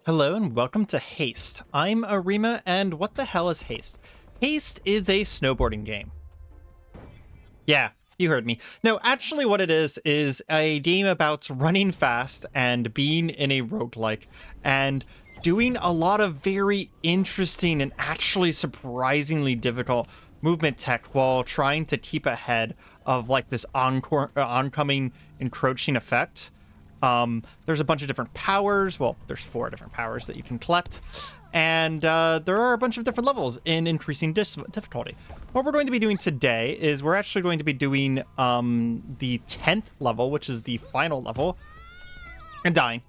Hello and welcome to Haste. I'm Areima, and what the hell is Haste? Haste is a snowboarding game. Yeah, you heard me. No, actually what it is a game about running fast and being in a roguelike and doing a lot of very interesting and actually surprisingly difficult movement tech while trying to keep ahead of like this oncoming encroaching effect. There's a bunch of different powers. Well, there's 4 different powers that you can collect. And there are a bunch of different levels in increasing difficulty. What we're going to be doing today is we're actually going to be doing the 10th level, which is the final level. And dying.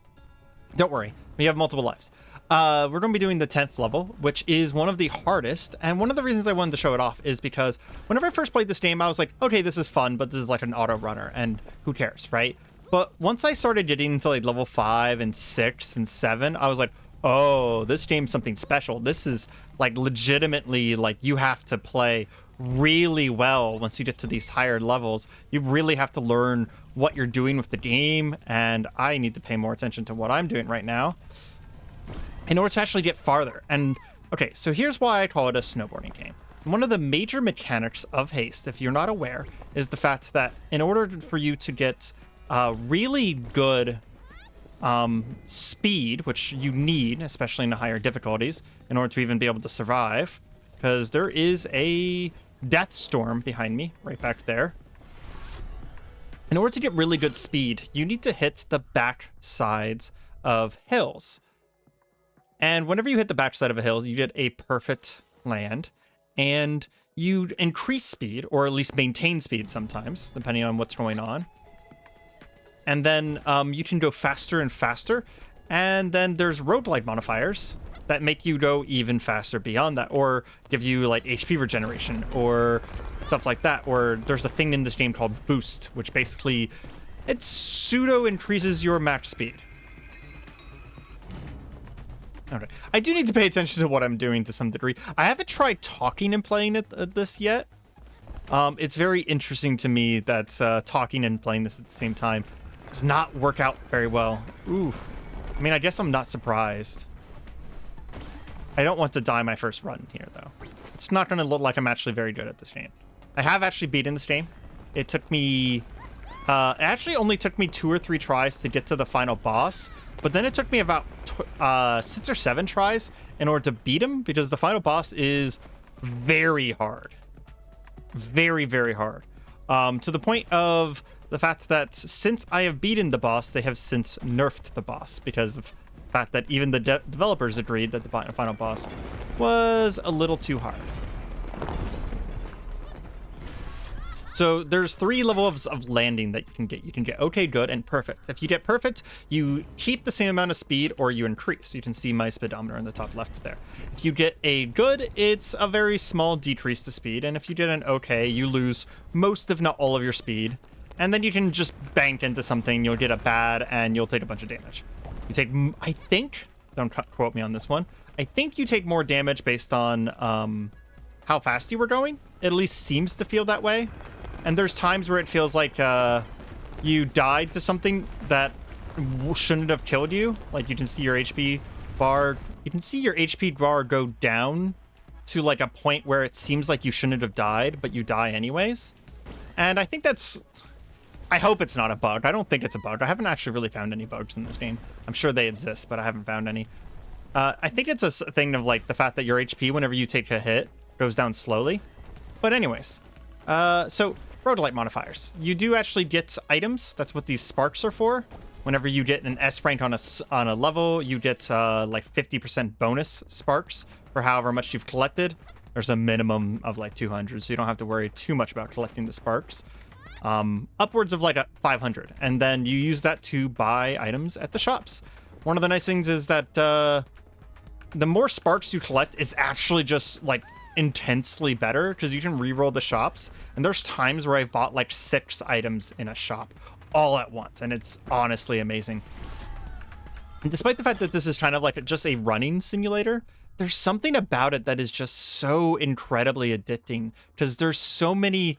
Don't worry. We have multiple lives. We're going to be doing the 10th level, which is one of the hardest. And one of the reasons I wanted to show it off is because whenever I first played this game, I was like, okay, this is fun, but this is like an auto runner, and who cares, right? But once I started getting into like level 5 and 6 and 7, I was like, oh, this game's something special. This is like legitimately like you have to play really well once you get to these higher levels. You really have to learn what you're doing with the game, and I need to pay more attention to what I'm doing right now in order to actually get farther. And okay, so here's why I call it a snowboarding game. One of the major mechanics of Haste, if you're not aware, is the fact that in order for you to get really good speed, which you need, especially in the higher difficulties, in order to even be able to survive, because there is a death storm behind me, right back there. In order to get really good speed, you need to hit the back sides of hills. And whenever you hit the backside of a hill, you get a perfect land, and you increase speed, or at least maintain speed sometimes, depending on what's going on. And then you can go faster and faster. And then there's roguelike modifiers that make you go even faster beyond that, or give you like HP regeneration or stuff like that. Or there's a thing in this game called Boost, which basically it pseudo increases your max speed. Okay, I do need to pay attention to what I'm doing to some degree. I haven't tried talking and playing this yet. It's very interesting to me that talking and playing this at the same time does not work out very well. Ooh. I mean, I guess I'm not surprised. I don't want to die my first run here, though. It's not going to look like I'm actually very good at this game. I have actually beaten this game. It took me... it actually only took me 2 or 3 tries to get to the final boss, but then it took me about 6 or 7 tries in order to beat him, because the final boss is very hard. Very, very hard. To the point of the fact that since I have beaten the boss, they have since nerfed the boss, because of the fact that even the developers agreed that the final boss was a little too hard. So there's 3 levels of landing that you can get. You can get okay, good, and perfect. If you get perfect, you keep the same amount of speed or you increase. You can see my speedometer in the top left there. If you get a good, it's a very small decrease to speed. And if you get an okay, you lose most, if not all, of your speed. And then you can just bank into something. You'll get a bad and you'll take a bunch of damage. You take, I think, don't quote me on this one, I think you take more damage based on how fast you were going. It at least seems to feel that way. And there's times where it feels like you died to something that shouldn't have killed you. Like you can see your HP bar. You can see your HP bar go down to like a point where it seems like you shouldn't have died, but you die anyways. And I think that's... I hope it's not a bug. I don't think it's a bug. I haven't actually really found any bugs in this game. I'm sure they exist, but I haven't found any. I think it's a thing of like the fact that your HP, whenever you take a hit, goes down slowly. But anyways, so roguelike modifiers. You do actually get items. That's what these sparks are for. Whenever you get an S rank on a level, you get like 50% bonus sparks for however much you've collected. There's a minimum of like 200, so you don't have to worry too much about collecting the sparks. Upwards of like 500, and then you use that to buy items at the shops. One of the nice things is that the more sparks you collect is actually just like intensely better, because you can reroll the shops, and there's times where I've bought like 6 items in a shop all at once, and it's honestly amazing. And despite the fact that this is kind of like just a running simulator, there's something about it that is just so incredibly addicting, because there's so many...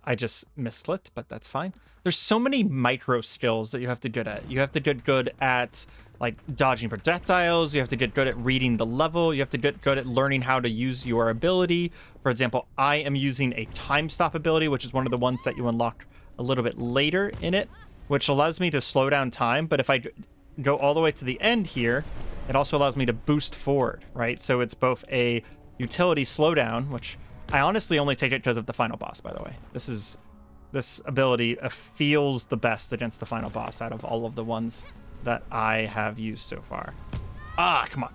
I just misclicked, but that's fine. there's so many micro skills that you have to get at. You have to get good at like dodging projectiles. You have to get good at reading the level. You have to get good at learning how to use your ability. For example, I am using a time stop ability, which is one of the ones that you unlock a little bit later in it, which allows me to slow down time. But if I go all the way to the end here, it also allows me to boost forward, right? So it's both a utility slowdown, which I honestly only take it because of the final boss, by the way. This ability feels the best against the final boss out of all of the ones that I have used so far. Ah, come on.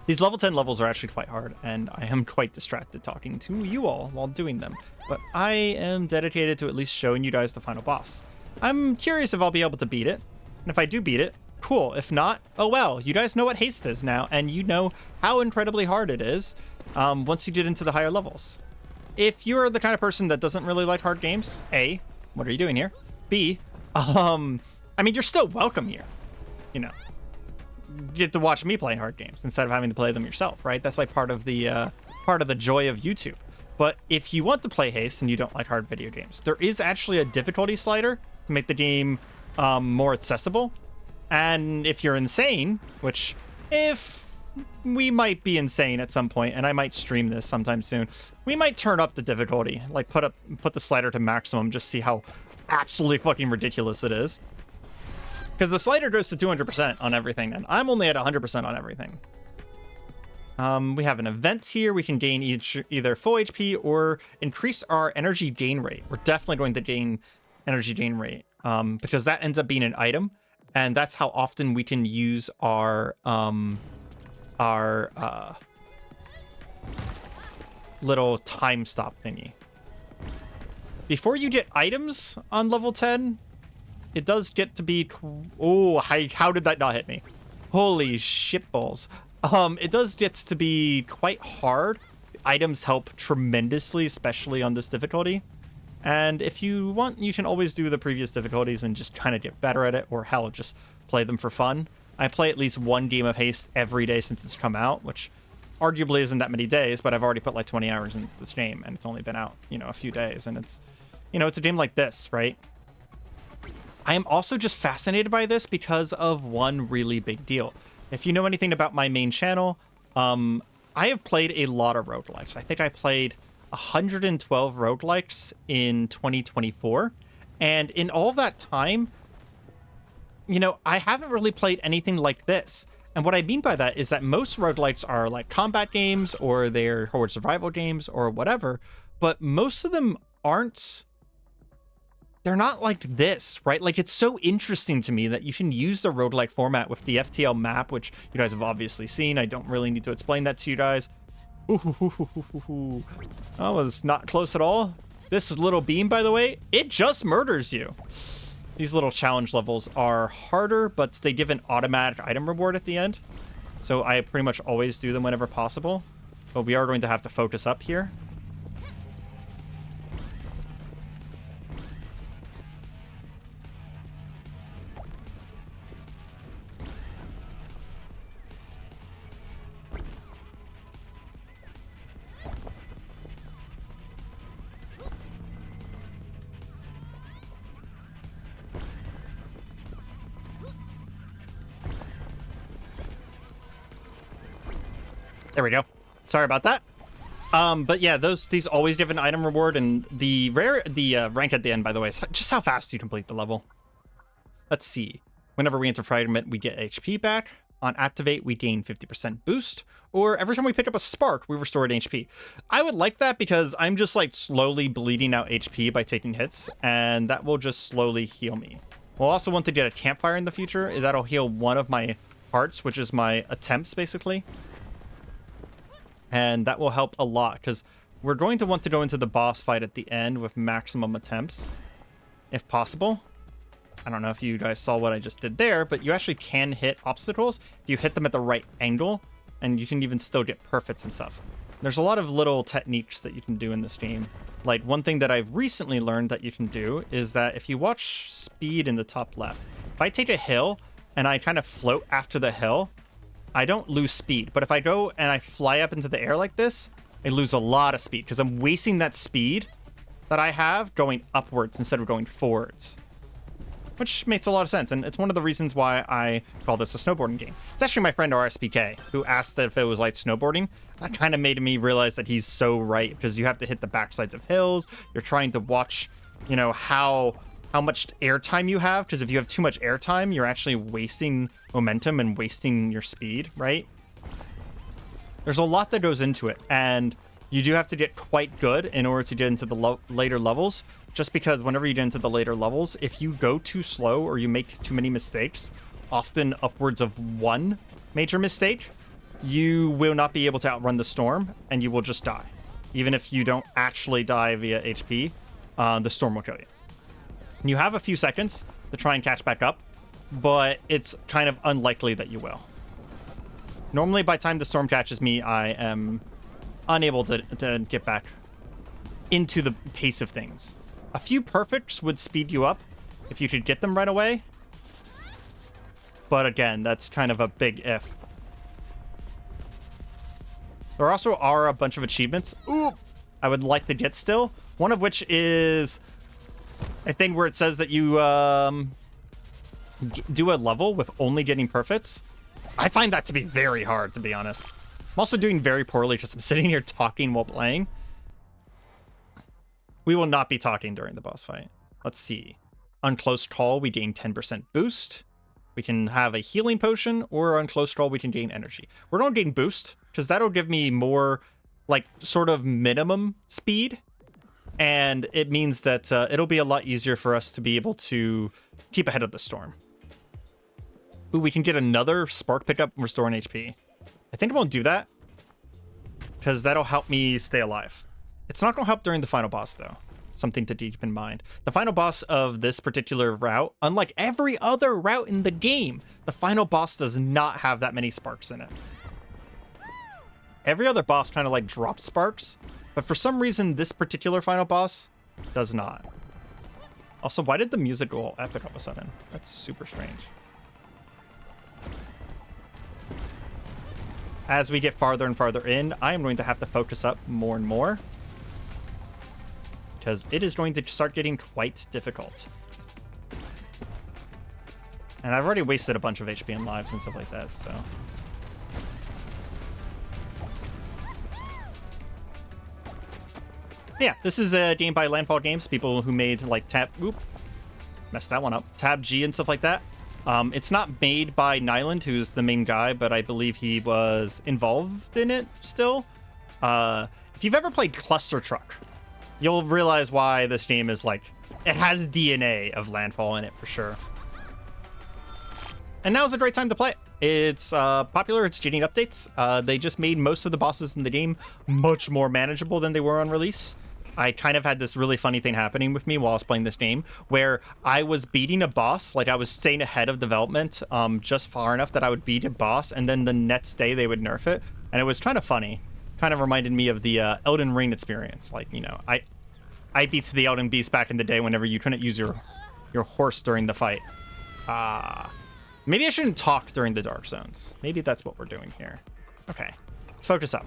These level 10 levels are actually quite hard, and I am quite distracted talking to you all while doing them. But I am dedicated to at least showing you guys the final boss. I'm curious if I'll be able to beat it. And if I do beat it, cool. If not, oh well. You guys know what Haste is now, and you know how incredibly hard it is once you get into the higher levels. If you're the kind of person that doesn't really like hard games, A, what are you doing here? B, I mean, you're still welcome here. You know, you get to watch me play hard games instead of having to play them yourself, right? That's like part of the joy of YouTube. But if you want to play Haste and you don't like hard video games, there is actually a difficulty slider to make the game more accessible. And if you're insane, which if we might be insane at some point, and I might stream this sometime soon, we might turn up the difficulty, like put the slider to maximum, just see how absolutely fucking ridiculous it is. Because the slider goes to 200% on everything, and I'm only at 100% on everything. We have an event here. We can gain either full HP or increase our energy gain rate. We're definitely going to gain energy gain rate because that ends up being an item, and that's how often we can use our little time stop thingy. Before you get items on level 10, it does get to be... Oh, how did that not hit me? Holy shitballs. It does get to be quite hard. Items help tremendously, especially on this difficulty. And if you want, you can always do the previous difficulties and just kind of get better at it, or hell, just play them for fun. I play at least one game of Haste every day since it's come out, which arguably isn't that many days, but I've already put like 20 hours into this game, and it's only been out, you know, a few days, and it's, you know, it's a game like this, right? I am also just fascinated by this because of one really big deal. If you know anything about my main channel, I have played a lot of roguelikes. I think I played 112 roguelikes in 2024, and in all that time, you know, I haven't really played anything like this. And what I mean by that is that most roguelikes are like combat games, or they're horde survival games, or whatever, but most of them aren't. They're not like this, right? Like, it's so interesting to me that you can use the roguelike format with the FTL map, which you guys have obviously seen. I don't really need to explain that to you guys. Ooh, that was not close at all. This little beam, by the way, it just murders you. These little challenge levels are harder, but they give an automatic item reward at the end. So I pretty much always do them whenever possible. But we are going to have to focus up here. There we go. Sorry about that. But yeah, these always give an item reward, and the rank at the end, by the way, is just how fast you complete the level. Let's see. Whenever we enter fragment, we get HP back. On activate, we gain 50% boost, or every time we pick up a spark, we restore an HP. I would like that because I'm just like slowly bleeding out HP by taking hits, and that will just slowly heal me. We'll also want to get a campfire in the future. That'll heal one of my hearts, which is my attempts, basically. And that will help a lot, because we're going to want to go into the boss fight at the end with maximum attempts, if possible. I don't know if you guys saw what I just did there, but you actually can hit obstacles if you hit them at the right angle, and you can even still get perfects and stuff. There's a lot of little techniques that you can do in this game. Like, one thing that I've recently learned that you can do is that if you watch speed in the top left, if I take a hill and I kind of float after the hill, I don't lose speed. But if I go and I fly up into the air like this, I lose a lot of speed because I'm wasting that speed that I have going upwards instead of going forwards, which makes a lot of sense. And it's one of the reasons why I call this a snowboarding game. It's actually my friend RSPK who asked that if it was like snowboarding. That kind of made me realize that he's so right, because you have to hit the backsides of hills. You're trying to watch, you know, how much airtime you have, because if you have too much airtime, you're actually wasting momentum and wasting your speed, right? There's a lot that goes into it, and you do have to get quite good in order to get into the later levels, just because whenever you get into the later levels, if you go too slow or you make too many mistakes, often upwards of one major mistake, you will not be able to outrun the storm, and you will just die. Even if you don't actually die via HP, the storm will kill you. And you have a few seconds to try and catch back up, but it's kind of unlikely that you will. Normally, by the time the storm catches me, I am unable to get back into the pace of things. A few perfects would speed you up if you could get them right away. But again, that's kind of a big if. There also are a bunch of achievements I would like to get still. One of which is a thing where it says that you do a level with only getting perfects. I find that to be very hard, to be honest. I'm also doing very poorly because I'm sitting here talking while playing. We will not be talking during the boss fight. Let's see. On close call, we gain 10% boost. We can have a healing potion, or on close call, we can gain energy. We're going to gain boost, because that'll give me more, like, sort of minimum speed. And it means that it'll be a lot easier for us to be able to keep ahead of the storm. Ooh, we can get another spark pickup restoring HP. I think I won't do that, because that'll help me stay alive. It's not going to help during the final boss, though. Something to keep in mind. The final boss of this particular route, unlike every other route in the game, the final boss does not have that many sparks in it. Every other boss kind of like drops sparks, but for some reason, this particular final boss does not. Also, why did the music go all epic all of a sudden? That's super strange. As we get farther and farther in, I am going to have to focus up more and more, because it is going to start getting quite difficult. And I've already wasted a bunch of HP and lives and stuff like that, so. Yeah, this is a game by Landfall Games, people who made like messed that one up, Tab G and stuff like that. It's not made by Nyland, who's the main guy, but I believe he was involved in it still. If you've ever played Cluster Truck, you'll realize why this game is like, it has DNA of Landfall in it for sure. And now's a great time to play it. It's popular, it's getting updates. They just made most of the bosses in the game much more manageable than they were on release. I kind of had this really funny thing happening with me while I was playing this game, where I was beating a boss, like I was staying ahead of development just far enough that I would beat a boss, and then the next day they would nerf it. And it was kind of funny. Kind of reminded me of the Elden Ring experience. Like, you know, I beat the Elden Beast back in the day whenever you couldn't use your horse during the fight. Maybe I shouldn't talk during the Dark Zones. Maybe that's what we're doing here. Okay, let's focus up.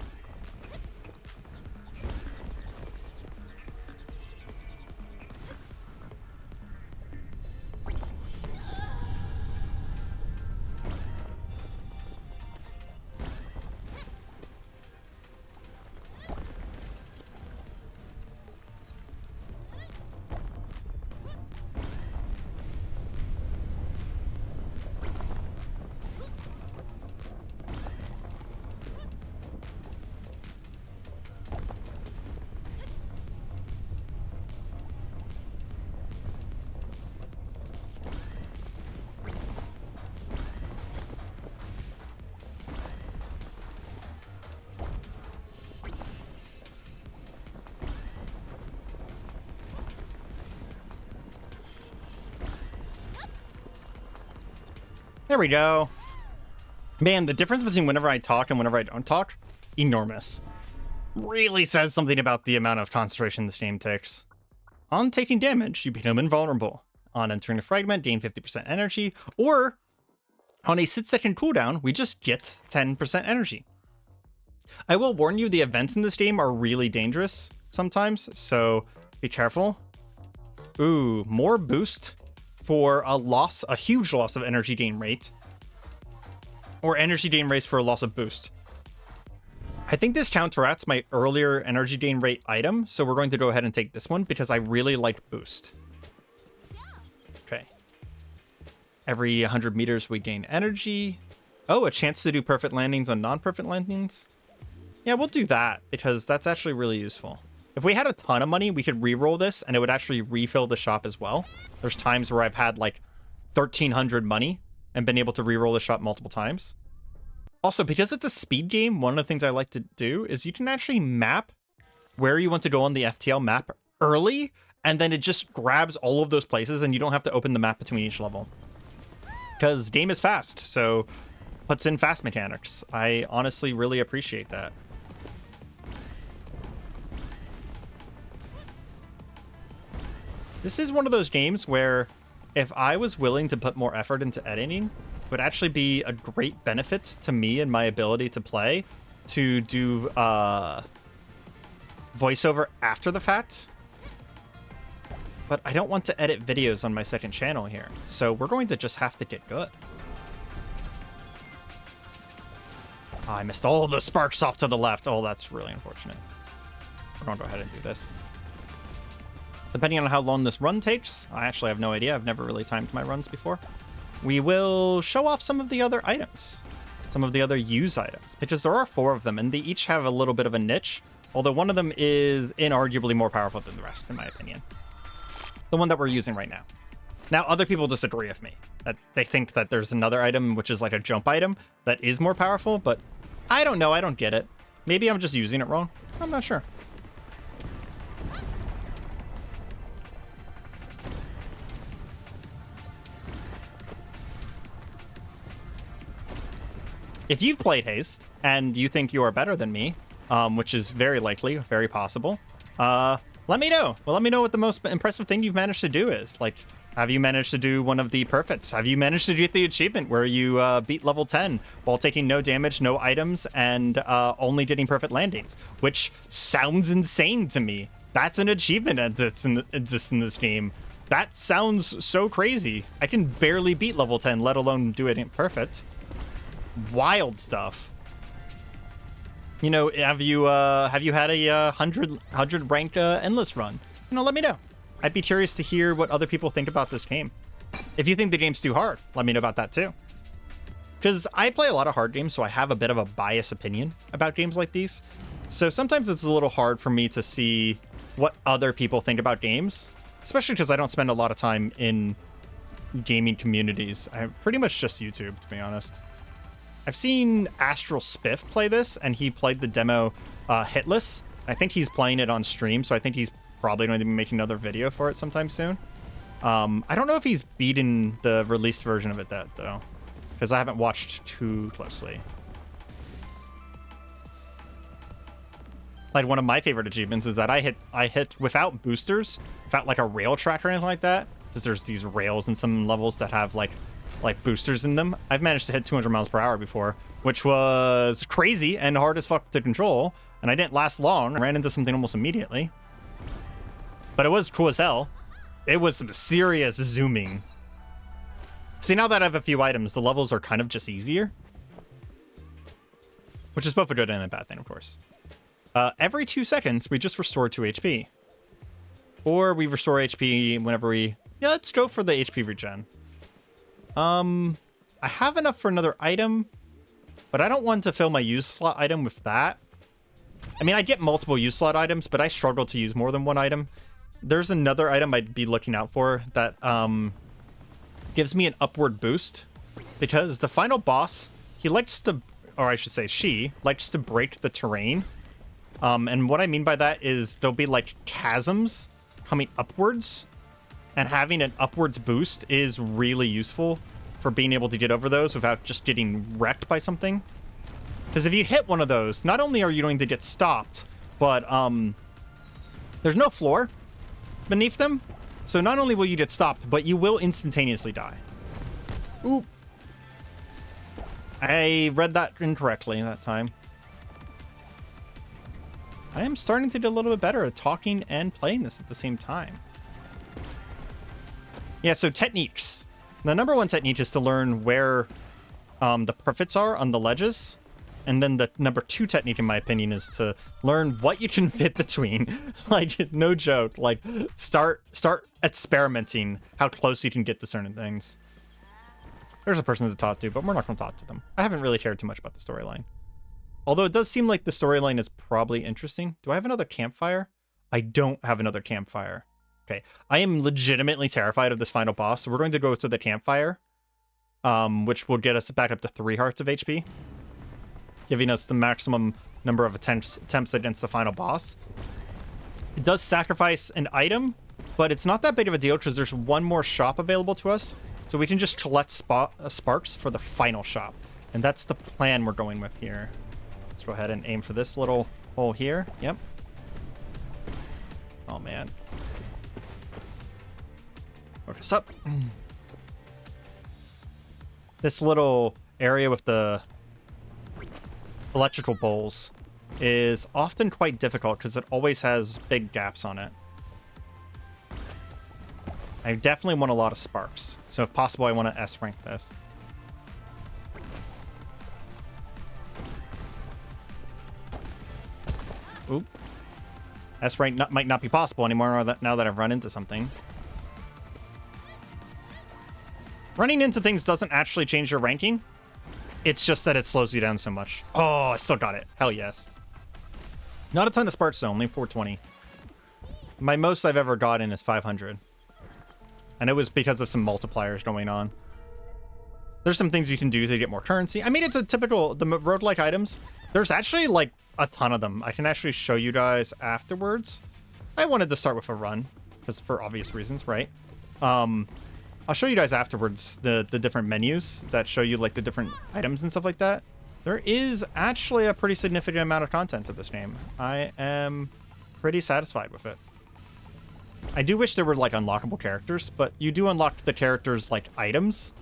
There we go. Man, the difference between whenever I talk and whenever I don't talk, enormous. Really says something about the amount of concentration this game takes. On taking damage, you become invulnerable. On entering a fragment, gain 50% energy, or on a 6-second cooldown, we just get 10% energy. I will warn you, the events in this game are really dangerous sometimes, so Be careful. Ooh, more boost for a huge loss of energy gain rate. Or energy gain rate for a loss of boost. I think this counteracts my earlier energy gain rate item, so we're going to go ahead and take this one because I really like boost. Okay. Every 100 meters we gain energy. Oh, a chance to do perfect landings on non-perfect landings. Yeah, we'll do that because that's actually really useful. If we had a ton of money, we could re-roll this and it would actually refill the shop as well. There's times where I've had like 1,300 money and been able to re-roll the shop multiple times. Also, because it's a speed game, one of the things I like to do is you can actually map where you want to go on the FTL map early, and then it just grabs all of those places and you don't have to open the map between each level. Because game is fast, so puts in fast mechanics. I honestly really appreciate that. This is one of those games where if I was willing to put more effort into editing, would actually be a great benefit to me and my ability to play, to do voiceover after the fact. But I don't want to edit videos on my second channel here, so we're going to just have to get good. Oh, I missed all the sparks off to the left. Oh, that's really unfortunate. We're going to go ahead and do this. Depending on how long this run takes, I actually have no idea. I've never really timed my runs before. We will show off some of the other items, some of the other use items, because there are 4 of them, and they each have a little bit of a niche, although one of them is inarguably more powerful than the rest, in my opinion. The one that we're using right now. Now, other people disagree with me. That they think that there's another item, which is like a jump item, that is more powerful, but I don't know. I don't get it. Maybe I'm just using it wrong. I'm not sure. If you've played Haste and you think you are better than me, which is very likely, very possible, let me know. Well, let me know what the most impressive thing you've managed to do is. Like, have you managed to do one of the perfects? Have you managed to get the achievement where you beat level 10 while taking no damage, no items, and only getting perfect landings? Which sounds insane to me. That's an achievement that exists in this game. That sounds so crazy. I can barely beat level 10, let alone do it in perfect. Wild stuff. You know, have you had a 100 ranked endless run? You know, let me know. I'd be curious to hear what other people think about this game. If you think the game's too hard, let me know about that too. Because I play a lot of hard games, so I have a bit of a biased opinion about games like these. So sometimes it's a little hard for me to see what other people think about games, especially because I don't spend a lot of time in gaming communities. I pretty much just YouTube, to be honest. I've seen Astral Spiff play this, and he played the demo hitless. I think he's playing it on stream, so I think he's probably going to be making another video for it sometime soon. I don't know if he's beaten the released version of it yet, though, because I haven't watched too closely. Like, one of my favorite achievements is that I hit without boosters, without like a rail track or anything like that, because there's these rails in some levels that have like boosters in them. I've managed to hit 200 miles per hour before, which was crazy and hard as fuck to control, and I didn't last long. I ran into something almost immediately. But it was cool as hell. It was some serious zooming. See, now that I have a few items, the levels are kind of just easier. Which is both a good and a bad thing, of course. Every 2 seconds, we just restore 2 HP. Or we restore HP whenever we... Yeah, let's go for the HP regen. I have enough for another item, but I don't want to fill my use slot item with that. I mean, I get multiple use slot items, but I struggle to use more than one item. There's another item I'd be looking out for that gives me an upward boost, because the final boss, he likes to, or I should say she, likes to break the terrain. And what I mean by that is there'll be like chasms coming upwards, and having an upwards boost is really useful for being able to get over those without just getting wrecked by something. Because if you hit one of those, not only are you going to get stopped, but there's no floor beneath them. So not only will you get stopped, but you will instantaneously die. Oop. I read that incorrectly that time. I am starting to do a little bit better at talking and playing this at the same time. Yeah, so techniques. The number one technique is to learn where the perfects are on the ledges. And then the number two technique, in my opinion, is to learn what you can fit between. Like, no joke. Like, start experimenting how close you can get to certain things. There's a person to talk to, but we're not going to talk to them. I haven't really cared too much about the storyline. Although it does seem like the storyline is probably interesting. Do I have another campfire? I don't have another campfire. Okay. I am legitimately terrified of this final boss, so we're going to go to the campfire, which will get us back up to 3 hearts of HP, giving us the maximum number of attempts against the final boss. It does sacrifice an item, but it's not that big of a deal because there's one more shop available to us, so we can just collect sparks for the final shop. And that's the plan we're going with here. Let's go ahead and aim for this little hole here. Yep. Oh, man. Focus up. This little area with the electrical bowls is often quite difficult because it always has big gaps on it. I definitely want a lot of sparks, so if possible I want to S rank this. Oop. S rank might not be possible anymore now that I've run into something. Running into things doesn't actually change your ranking. It's just that it slows you down so much. Oh, I still got it. Hell yes. Not a ton of sparks though, only 420. My most I've ever gotten is 500. And it was because of some multipliers going on. There's some things you can do to get more currency. I mean, it's a typical, the roguelike items, there's actually like a ton of them. I can actually show you guys afterwards. I wanted to start with a run, because for obvious reasons, right? I'll show you guys afterwards the different menus that show you like the different items and stuff like that. There is actually a pretty significant amount of content to this game. I am pretty satisfied with it. I do wish there were like unlockable characters, but you do unlock the characters like items.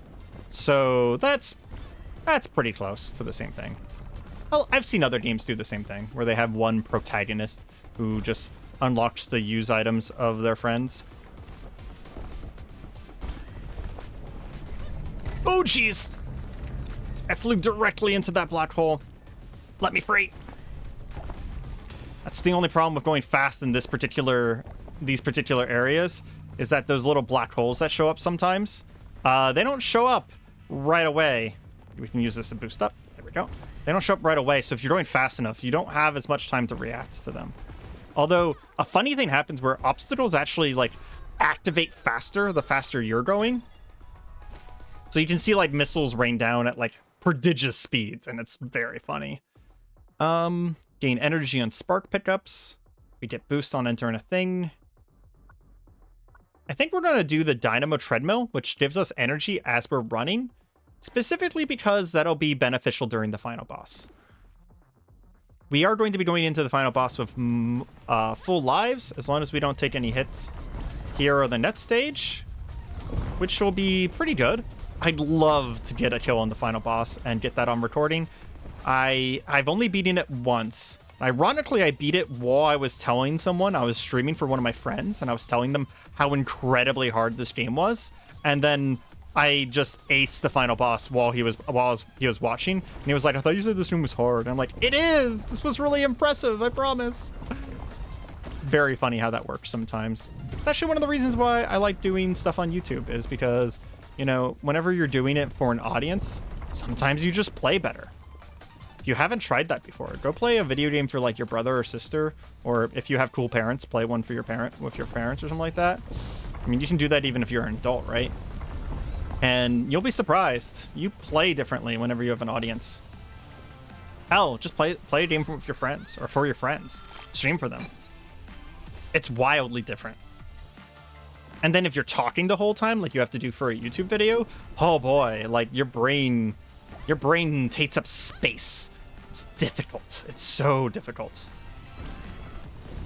So that's pretty close to the same thing. Well, I've seen other games do the same thing, where they have one protagonist who just unlocks the use items of their friends. Oh, jeez! I flew directly into that black hole. Let me free. That's the only problem with going fast in these particular areas, is that those little black holes that show up sometimes, they don't show up right away. We can use this to boost up. There we go. They don't show up right away, so if you're going fast enough, you don't have as much time to react to them. Although, a funny thing happens where obstacles actually, like, activate faster the faster you're going. So you can see, like, missiles rain down at, like, prodigious speeds, and it's very funny. Gain energy on spark pickups. We get boost on entering a thing. I think we're going to do the dynamo treadmill, which gives us energy as we're running, specifically because that'll be beneficial during the final boss. We are going to be going into the final boss with full lives, as long as we don't take any hits here or the next stage, which will be pretty good. I'd love to get a kill on the final boss and get that on recording. I've only beaten it once. Ironically, I beat it while I was telling someone. I was streaming for one of my friends, and I was telling them how incredibly hard this game was. And then I just aced the final boss while he was watching. And he was like, "I thought you said this game was hard." And I'm like, "It is! This was really impressive, I promise." Very funny how that works sometimes. It's actually one of the reasons why I like doing stuff on YouTube, is because, you know, whenever you're doing it for an audience, sometimes you just play better. If you haven't tried that before, go play a video game for like your brother or sister, or if you have cool parents, play one for your with your parents or something like that. I mean, you can do that even if you're an adult, right? And you'll be surprised. You play differently whenever you have an audience. Hell, just play a game with your friends, or for your friends. Stream for them. It's wildly different. And then if you're talking the whole time, like you have to do for a YouTube video, oh boy, like your brain takes up space. It's difficult. It's so difficult.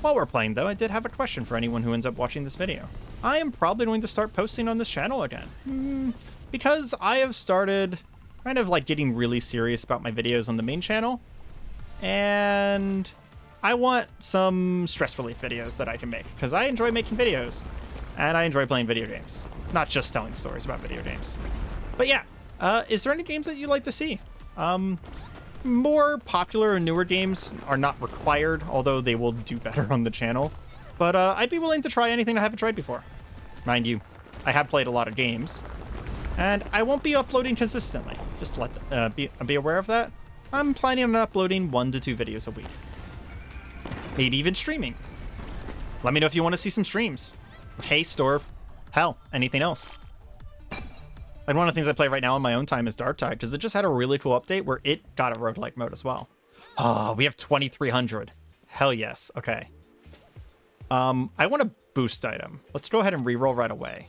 While we're playing, though, I did have a question for anyone who ends up watching this video. I am probably going to start posting on this channel again. Because I have started kind of like getting really serious about my videos on the main channel. And I want some stress relief videos that I can make, because I enjoy making videos, and I enjoy playing video games, not just telling stories about video games. But yeah, is there any games that you'd like to see? More popular and newer games are not required, although they will do better on the channel. But I'd be willing to try anything I haven't tried before. Mind you, I have played a lot of games, and I won't be uploading consistently. Just to let be aware of that. I'm planning on uploading 1 to 2 videos a week. Maybe even streaming. Let me know if you want to see some streams. Haste or, hell, anything else. And one of the things I play right now on my own time is Darktide, because it just had a really cool update where it got a roguelike mode as well. Oh, we have 2,300. Hell yes. Okay. I want a boost item. Let's go ahead and reroll right away.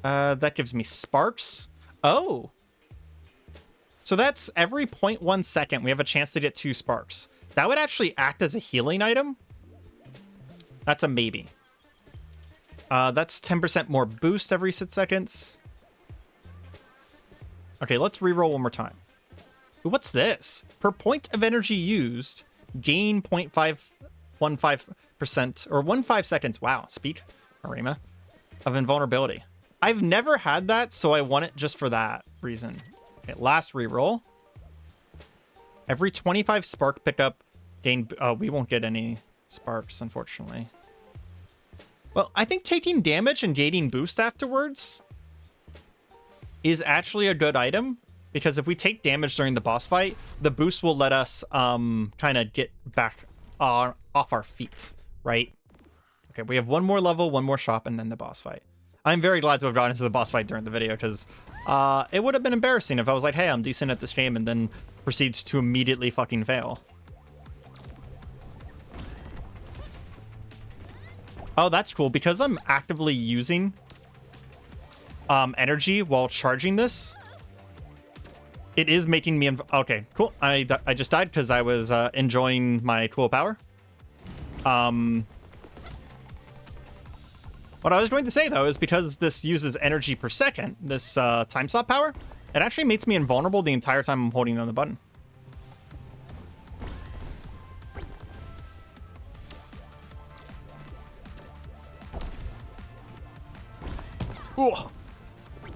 That gives me sparks. Oh. So that's every 0.1 second we have a chance to get 2 sparks. That would actually act as a healing item. That's a maybe. That's 10% more boost every 6 seconds. Okay, let's reroll one more time. What's this? Per point of energy used, gain 0.515% or 15 seconds. Wow, speak, Areima, of invulnerability. I've never had that, so I want it just for that reason. Okay, last reroll. Every 25 spark pickup, gain. We won't get any sparks, unfortunately. Well, I think taking damage and gaining boost afterwards is actually a good item, because if we take damage during the boss fight, the boost will let us kind of get back off our feet, right? Okay, we have one more level, one more shop, and then the boss fight. I'm very glad to have gotten into the boss fight during the video, because it would have been embarrassing if I was like, hey, I'm decent at this game, and then proceeds to immediately fucking fail. Oh, that's cool, because I'm actively using energy while charging this. It is making me... Okay, cool. I just died because I was enjoying my cool power. What I was going to say, though, is because this uses energy per second, this time stop power, it actually makes me invulnerable the entire time I'm holding on the button. Ooh.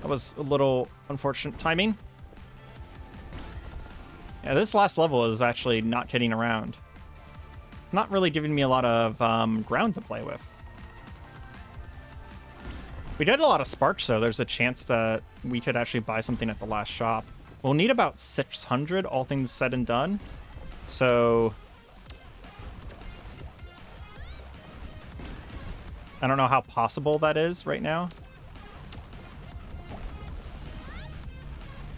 That was a little unfortunate timing. Yeah, this last level is actually not kidding around. It's not really giving me a lot of ground to play with. We did a lot of sparks, so there's a chance that we could actually buy something at the last shop. We'll need about 600, all things said and done. So... I don't know how possible that is right now.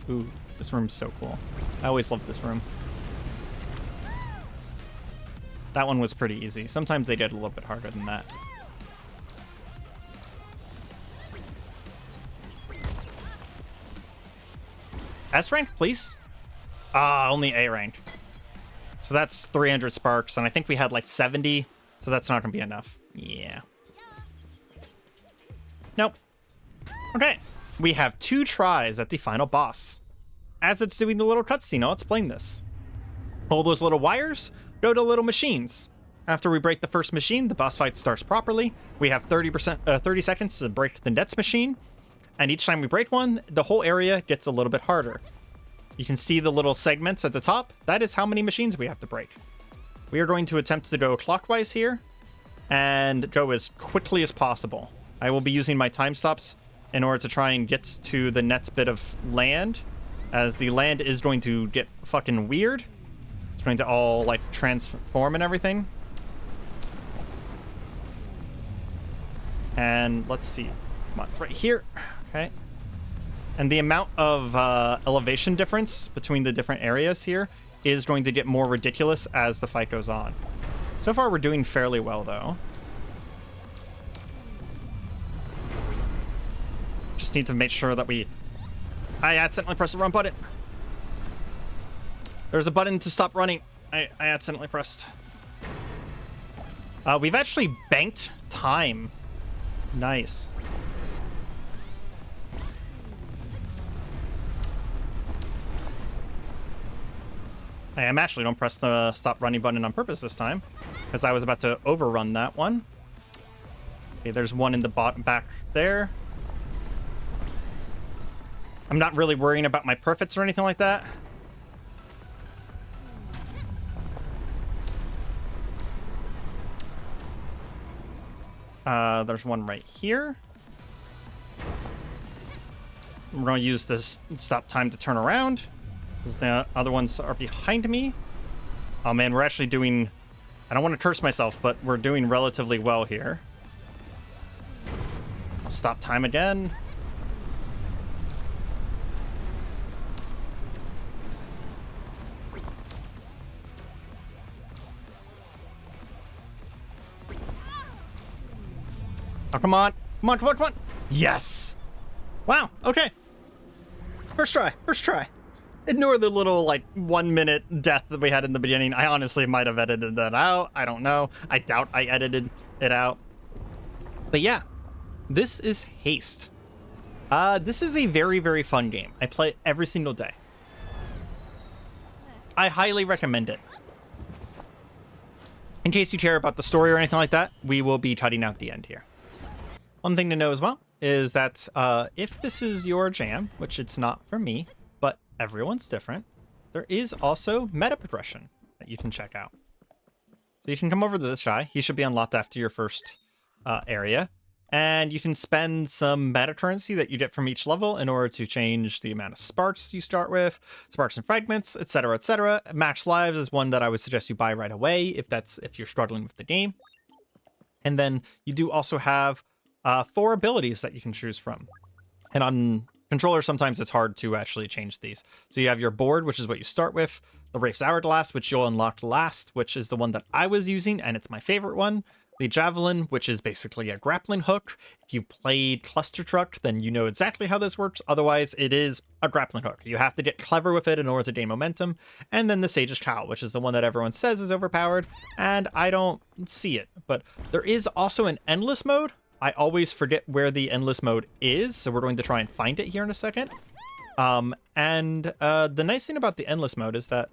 Ooh, this room's so cool. I always loved this room. That one was pretty easy. Sometimes they did a little bit harder than that. S rank, please? Only A rank. So that's 300 sparks, and I think we had like 70, so that's not gonna be enough. Yeah. Nope. Okay. We have 2 tries at the final boss. As it's doing the little cutscene, I'll explain this. All those little wires go to little machines. After we break the first machine, the boss fight starts properly. We have 30 seconds to break the next machine. And each time we break one, the whole area gets a little bit harder. You can see the little segments at the top. That is how many machines we have to break. We are going to attempt to go clockwise here and go as quickly as possible. I will be using my time stops in order to try and get to the next bit of land, as the land is going to get fucking weird. It's going to all, like, transform and everything. And let's see. Come on, right here. Okay. And the amount of elevation difference between the different areas here is going to get more ridiculous as the fight goes on. So far, we're doing fairly well, though. Just need to make sure that we... I accidentally pressed the wrong button. There's a button to stop running. I accidentally pressed. We've actually banked time. Nice. I am actually don't press the stop running button on purpose this time, because I was about to overrun that one. Okay, there's one in the back there. I'm not really worrying about my perfects or anything like that. There's one right here. I'm going to use this stop time to turn around, because the other ones are behind me. Oh man, we're actually doing... I don't want to curse myself, but we're doing relatively well here. I'll stop time again. Oh, come on. Come on, come on, come on. Yes. Wow, okay. First try, first try. Ignore the little, like, 1 minute death that we had in the beginning. I honestly might have edited that out. I don't know. I doubt I edited it out. But yeah, this is Haste. This is a very, very fun game. I play it every single day. I highly recommend it. In case you care about the story or anything like that, we will be cutting out the end here. One thing to know as well is that if this is your jam, which it's not for me, but everyone's different, there is also meta progression that you can check out. So you can come over to this guy. He should be unlocked after your first area. And you can spend some meta currency that you get from each level in order to change the amount of sparks you start with, sparks and fragments, etc., etc. Max lives is one that I would suggest you buy right away if you're struggling with the game. And then you do also have 4 abilities that you can choose from. And on controller, sometimes it's hard to actually change these. So you have your board, which is what you start with, the Wraith's Hourglass, which you'll unlock last, which is the one that I was using, and it's my favorite one. The Javelin, which is basically a grappling hook. If you played Cluster Truck, then you know exactly how this works. Otherwise, it is a grappling hook. You have to get clever with it in order to gain momentum. And then the Sage's Cowl, which is the one that everyone says is overpowered, and I don't see it. But there is also an endless mode. I always forget where the endless mode is, so we're going to try and find it here in a second. The nice thing about the endless mode is that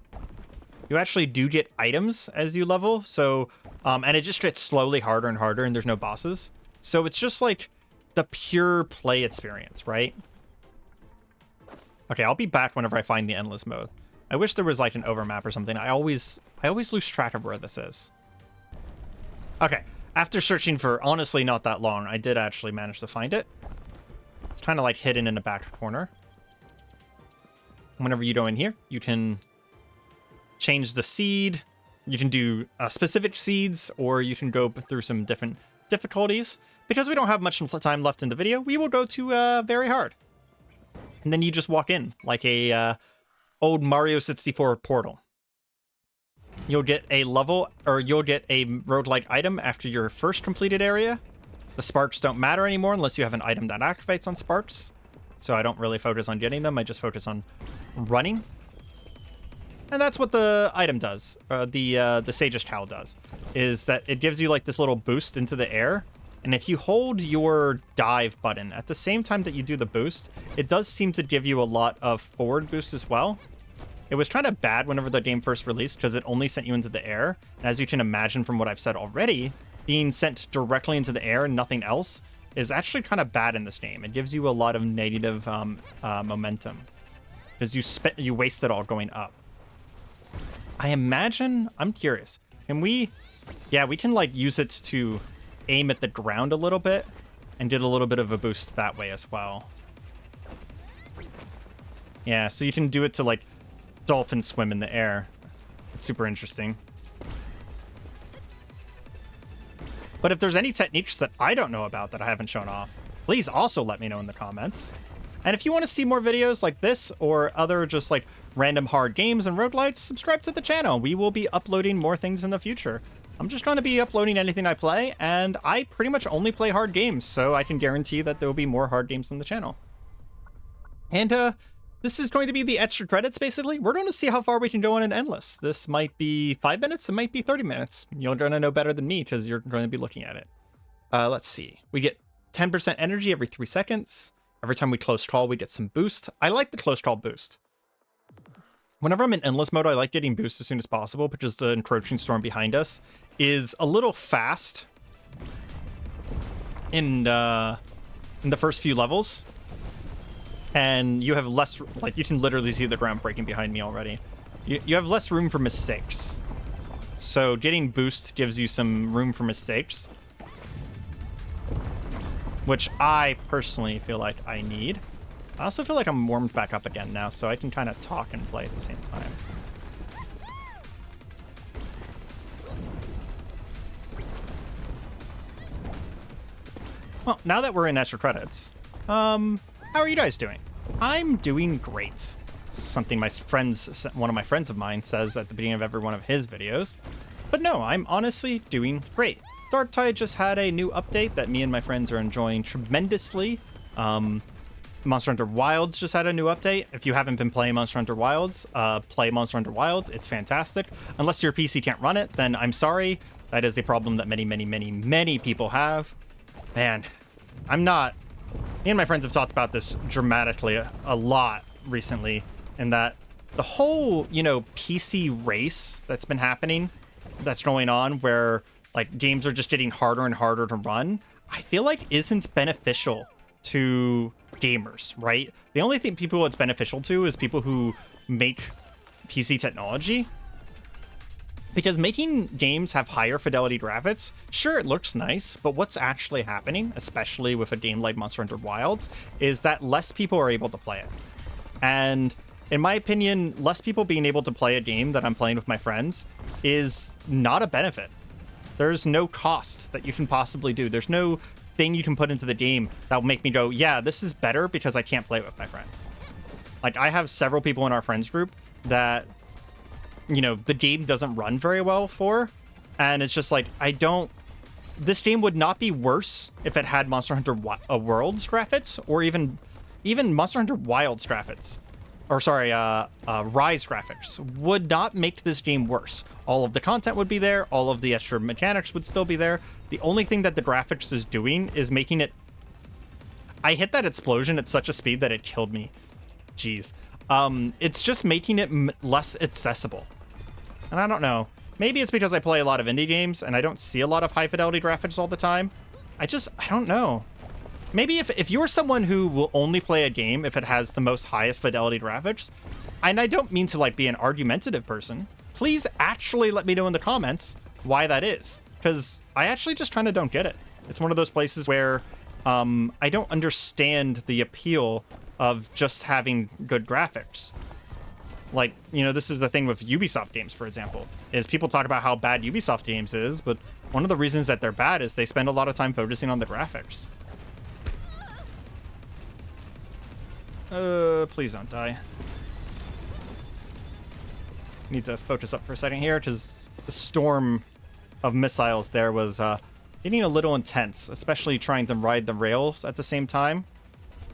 you actually do get items as you level, so and it just gets slowly harder and harder, and there's no bosses. So it's just like the pure play experience, right? Okay, I'll be back whenever I find the endless mode. I wish there was like an overmap or something. I always lose track of where this is. Okay. After searching for, honestly, not that long, I did actually manage to find it. It's kind of like hidden in the back corner. Whenever you go in here, you can change the seed. You can do specific seeds, or you can go through some different difficulties. Because we don't have much time left in the video, we will go to very hard. And then you just walk in like a old Mario 64 portal. You'll get a level, or you'll get a roguelike item after your first completed area. The sparks don't matter anymore unless you have an item that activates on sparks. So I don't really focus on getting them, I just focus on running. And that's what the item does, the Sage's Cowl does, is that it gives you like this little boost into the air. And if you hold your dive button at the same time that you do the boost, it does seem to give you a lot of forward boost as well. It was kind of bad whenever the game first released because it only sent you into the air. And as you can imagine from what I've said already, being sent directly into the air and nothing else is actually kind of bad in this game. It gives you a lot of negative momentum because you waste it all going up. I imagine, I'm curious, can we, yeah, we can like use it to aim at the ground a little bit and get a little bit of a boost that way as well. Yeah, so you can do it to like dolphin swim in the air. It's super interesting. But if there's any techniques that I don't know about that I haven't shown off, please also let me know in the comments. And if you want to see more videos like this or other just like random hard games and roguelites, subscribe to the channel. We will be uploading more things in the future. I'm just going to be uploading anything I play, and I pretty much only play hard games, so I can guarantee that there will be more hard games on the channel. And this is going to be the extra credits, basically. We're going to see how far we can go on an endless. This might be 5 minutes, it might be 30 minutes. You're going to know better than me because you're going to be looking at it. Let's see. We get 10% energy every 3 seconds. Every time we close call, we get some boost. I like the close call boost. Whenever I'm in endless mode, I like getting boost as soon as possible because the encroaching storm behind us is a little fast in the first few levels. And you have less, like, you can literally see the ground breaking behind me already. You have less room for mistakes. So getting boost gives you some room for mistakes, which I personally feel like I need. I also feel like I'm warmed back up again now, so I can kind of talk and play at the same time. Well, now that we're in extra credits, how are you guys doing? I'm doing great. Something one of my friends of mine says at the beginning of every one of his videos. But no, I'm honestly doing great. Dark Tide just had a new update that me and my friends are enjoying tremendously. Monster Hunter Wilds just had a new update. If you haven't been playing Monster Hunter Wilds, play Monster Hunter Wilds. It's fantastic. Unless your PC can't run it, then I'm sorry. That is a problem that many people have. Man, I'm not... Me and my friends have talked about this dramatically a lot recently, in that the whole, PC race that's been happening, that's going on, where, like, games are just getting harder and harder to run, I feel like isn't beneficial to gamers, right? The only thing people it's beneficial to is people who make PC technology. Because making games have higher fidelity graphics, sure, it looks nice, but what's actually happening, especially with a game like Monster Hunter Wilds, is that less people are able to play it. And in my opinion, less people being able to play a game that I'm playing with my friends is not a benefit. There's no cost that you can possibly do. There's no thing you can put into the game that will make me go, yeah, this is better because I can't play it with my friends. Like, I have several people in our friends group that, the game doesn't run very well for, and it's just like, this game would not be worse if it had Monster Hunter Worlds graphics, or even Monster Hunter Wilds graphics, or sorry, Rise graphics would not make this game worse. All of the content would be there, all of the extra mechanics would still be there. The only thing that the graphics is doing is making it... I hit that explosion at such a speed that it killed me. Jeez. It's just making it less accessible. And I don't know. Maybe it's because I play a lot of indie games and I don't see a lot of high fidelity graphics all the time. I don't know. Maybe if you're someone who will only play a game if it has the most highest fidelity graphics, and I don't mean to like be an argumentative person, please actually let me know in the comments why that is. Because I actually just kind of don't get it. It's one of those places where I don't understand the appeal of just having good graphics. Like, this is the thing with Ubisoft games, for example, is people talk about how bad Ubisoft games is, but one of the reasons that they're bad is they spend a lot of time focusing on the graphics. Please don't die. Need to focus up for a second here, because the storm of missiles there was getting a little intense, especially trying to ride the rails at the same time.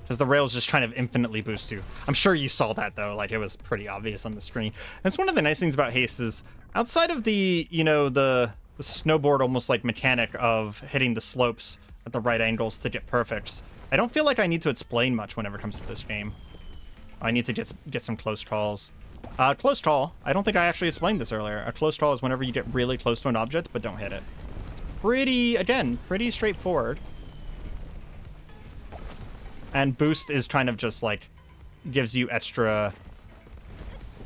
Because the rails just kind of infinitely boost you. I'm sure you saw that, though. Like, it was pretty obvious on the screen. And it's one of the nice things about Haste is, outside of the, the snowboard almost like mechanic of hitting the slopes at the right angles to get perfects, I don't feel like I need to explain much whenever it comes to this game. I need to get some close calls. Close call, I don't think I actually explained this earlier. A close call is whenever you get really close to an object, but don't hit it. Pretty straightforward. And boost is kind of just like, gives you extra,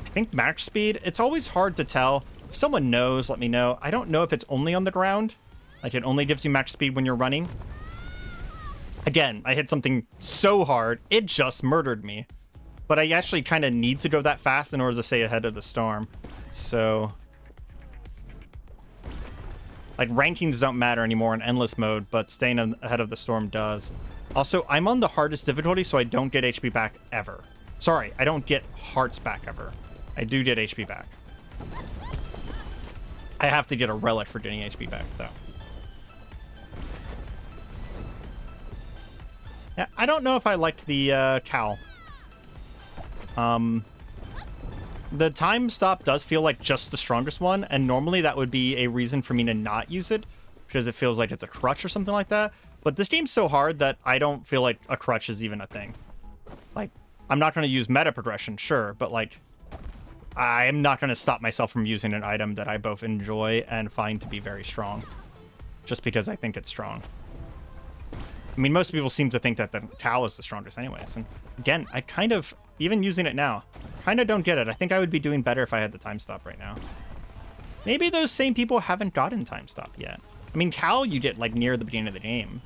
I think, max speed. It's always hard to tell. If someone knows, let me know. I don't know if it's only on the ground. Like, it only gives you max speed when you're running. Again, I hit something so hard, it just murdered me. But I actually kind of need to go that fast in order to stay ahead of the storm. So, like, rankings don't matter anymore in endless mode, but staying ahead of the storm does. Also, I'm on the hardest difficulty, so I don't get HP back ever. Sorry, I don't get hearts back ever. I do get HP back. I have to get a relic for getting HP back, though. Yeah, I don't know if I liked the cowl. The time stop does feel like just the strongest one, and normally that would be a reason for me to not use it, because it feels like it's a crutch or something like that. But this game's so hard that I don't feel like a crutch is even a thing. Like, I'm not going to use meta progression, sure, but like, I am not going to stop myself from using an item that I both enjoy and find to be very strong, just because I think it's strong. I mean, most people seem to think that the Cowl is the strongest anyways. And again, I kind of, even using it now, kind of don't get it. I think I would be doing better if I had the time stop right now. Maybe those same people haven't gotten time stop yet. I mean, Cowl you get like near the beginning of the game.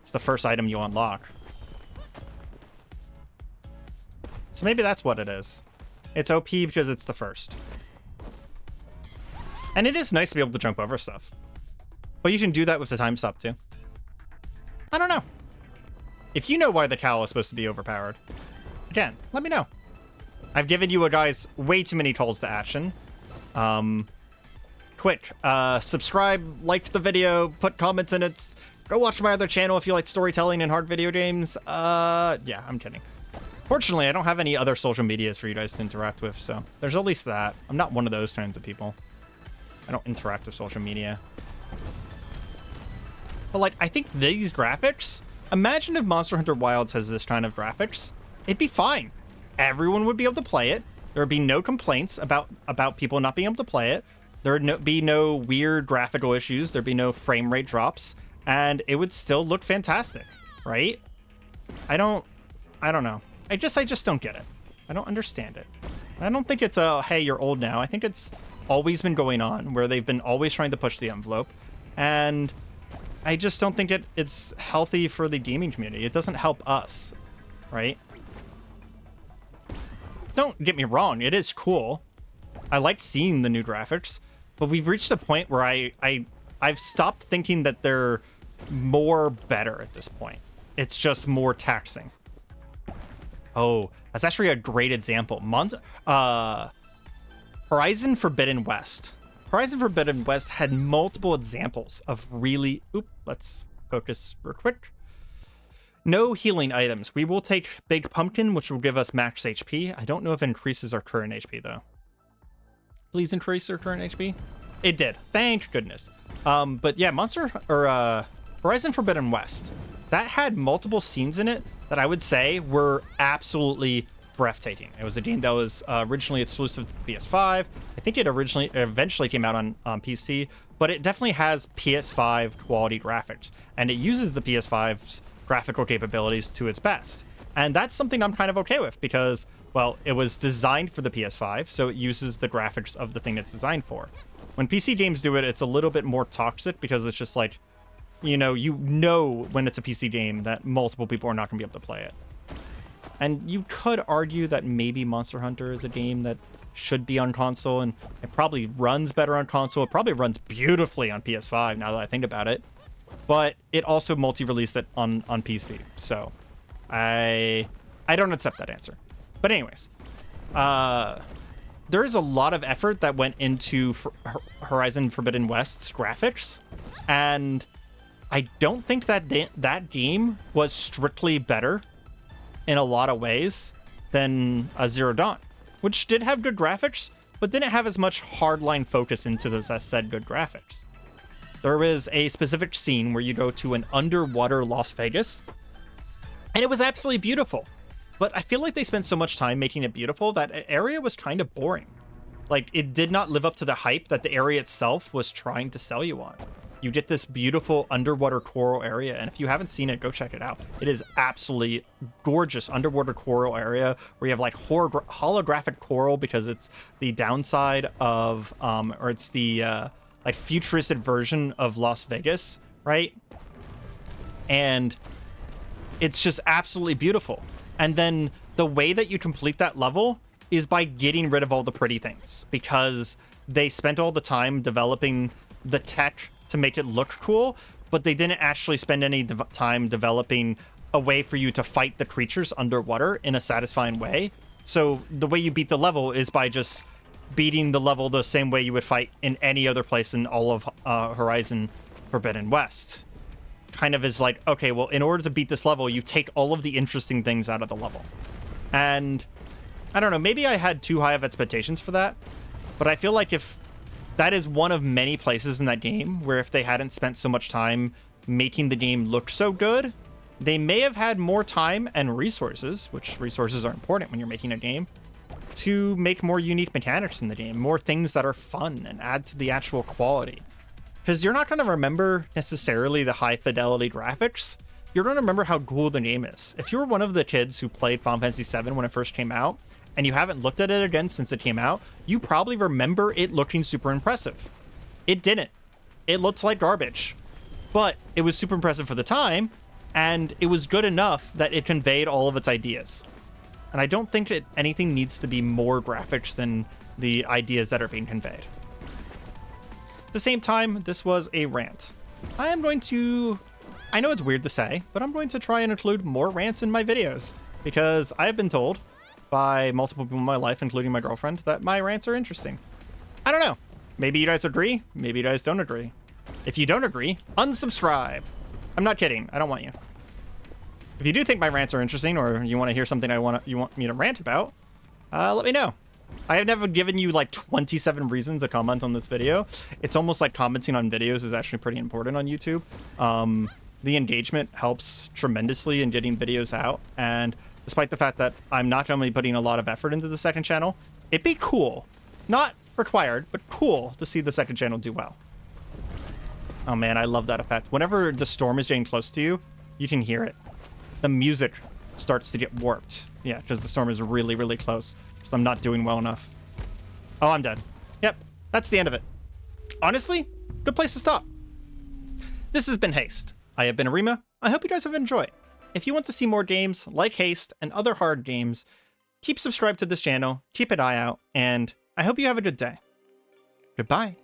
It's the first item you unlock. So maybe that's what it is. It's OP because it's the first. And it is nice to be able to jump over stuff. But you can do that with the time stop too. I don't know. If you know why the Cowl is supposed to be overpowered, again, let me know. I've given you guys way too many calls to action. Quick, subscribe, like the video, put comments in it. Go watch my other channel if you like storytelling and hard video games. Yeah, I'm kidding. Fortunately, I don't have any other social medias for you guys to interact with, so there's at least that. I'm not one of those kinds of people. I don't interact with social media. But, like, I think these graphics... Imagine if Monster Hunter Wilds has this kind of graphics. It'd be fine. Everyone would be able to play it. There would be no complaints about people not being able to play it. There would be no weird graphical issues. There'd be no frame rate drops. And it would still look fantastic, right? I don't know. I just don't get it. I don't understand it. I don't think it's a, hey, you're old now. I think it's always been going on, where they've been always trying to push the envelope. And I just don't think it's healthy for the gaming community. It doesn't help us, right? Don't get me wrong. It is cool. I like seeing the new graphics. But we've reached a point where I've stopped thinking that they're more better at this point. It's just more taxing. Oh, that's actually a great example. Horizon Forbidden West. Horizon Forbidden West had multiple examples of really... Oop, let's focus real quick. No healing items. We will take Big Pumpkin, which will give us max HP. I don't know if it increases our current HP, though. Please increase our current HP. It did. Thank goodness. But yeah, Horizon Forbidden West. That had multiple scenes in it that I would say were absolutely breathtaking. It was a game that was originally exclusive to the PS5. I think it eventually came out on PC, but it definitely has PS5 quality graphics, and it uses the PS5's graphical capabilities to its best. And that's something I'm kind of okay with because, well, it was designed for the PS5, so it uses the graphics of the thing it's designed for. When PC games do it, it's a little bit more toxic because it's just like, you know when it's a PC game that multiple people are not going to be able to play it. And you could argue that maybe Monster Hunter is a game that should be on console, and it probably runs better on console. It probably runs beautifully on PS5 now that I think about it. But it also multi-released it on PC. So I don't accept that answer. But anyways, there is a lot of effort that went into Horizon Forbidden West's graphics, and I don't think that that game was strictly better in a lot of ways than Zero Dawn, which did have good graphics, but didn't have as much hardline focus into those, as said, good graphics. There is a specific scene where you go to an underwater Las Vegas, and it was absolutely beautiful. But I feel like they spent so much time making it beautiful that area was kind of boring. Like, it did not live up to the hype that the area itself was trying to sell you on. You get this beautiful underwater coral area, and if you haven't seen it, go check it out. It is absolutely gorgeous underwater coral area where you have like holographic coral because it's the downside of, or it's the like futuristic version of Las Vegas, right? And it's just absolutely beautiful. And then the way that you complete that level is by getting rid of all the pretty things, because they spent all the time developing the tech to make it look cool, but they didn't actually spend any time developing a way for you to fight the creatures underwater in a satisfying way. So the way you beat the level is by just beating the level the same way you would fight in any other place in all of Horizon Forbidden West. Kind of is like, okay, well, in order to beat this level, you take all of the interesting things out of the level. And I don't know, maybe I had too high of expectations for that, but I feel like if that is one of many places in that game where if they hadn't spent so much time making the game look so good, they may have had more time and resources, which resources are important when you're making a game, to make more unique mechanics in the game, more things that are fun and add to the actual quality. Because you're not going to remember necessarily the high fidelity graphics. You're going to remember how cool the game is. If you were one of the kids who played Final Fantasy VII when it first came out, and you haven't looked at it again since it came out, you probably remember it looking super impressive. It didn't. It looked like garbage. But it was super impressive for the time, and it was good enough that it conveyed all of its ideas. And I don't think that anything needs to be more graphics than the ideas that are being conveyed. At the same time, this was a rant. I am going to... I know it's weird to say, but I'm going to try and include more rants in my videos, because I have been told by multiple people in my life, including my girlfriend, that my rants are interesting. I don't know. Maybe you guys agree. Maybe you guys don't agree. If you don't agree, unsubscribe. I'm not kidding. I don't want you. If you do think my rants are interesting, or you want to hear something you want me to rant about, let me know. I have never given you like 27 reasons to comment on this video. It's almost like commenting on videos is actually pretty important on YouTube. The engagement helps tremendously in getting videos out, and despite the fact that I'm not going to be putting a lot of effort into the second channel, it'd be cool, not required, but cool to see the second channel do well. Oh man, I love that effect. Whenever the storm is getting close to you, you can hear it. The music starts to get warped. Yeah, because the storm is really, really close. So I'm not doing well enough. Oh, I'm dead. Yep, that's the end of it. Honestly, good place to stop. This has been Haste. I have been Areima. I hope you guys have enjoyed. If you want to see more games like Haste and other hard games, keep subscribed to this channel, keep an eye out, and I hope you have a good day. Goodbye.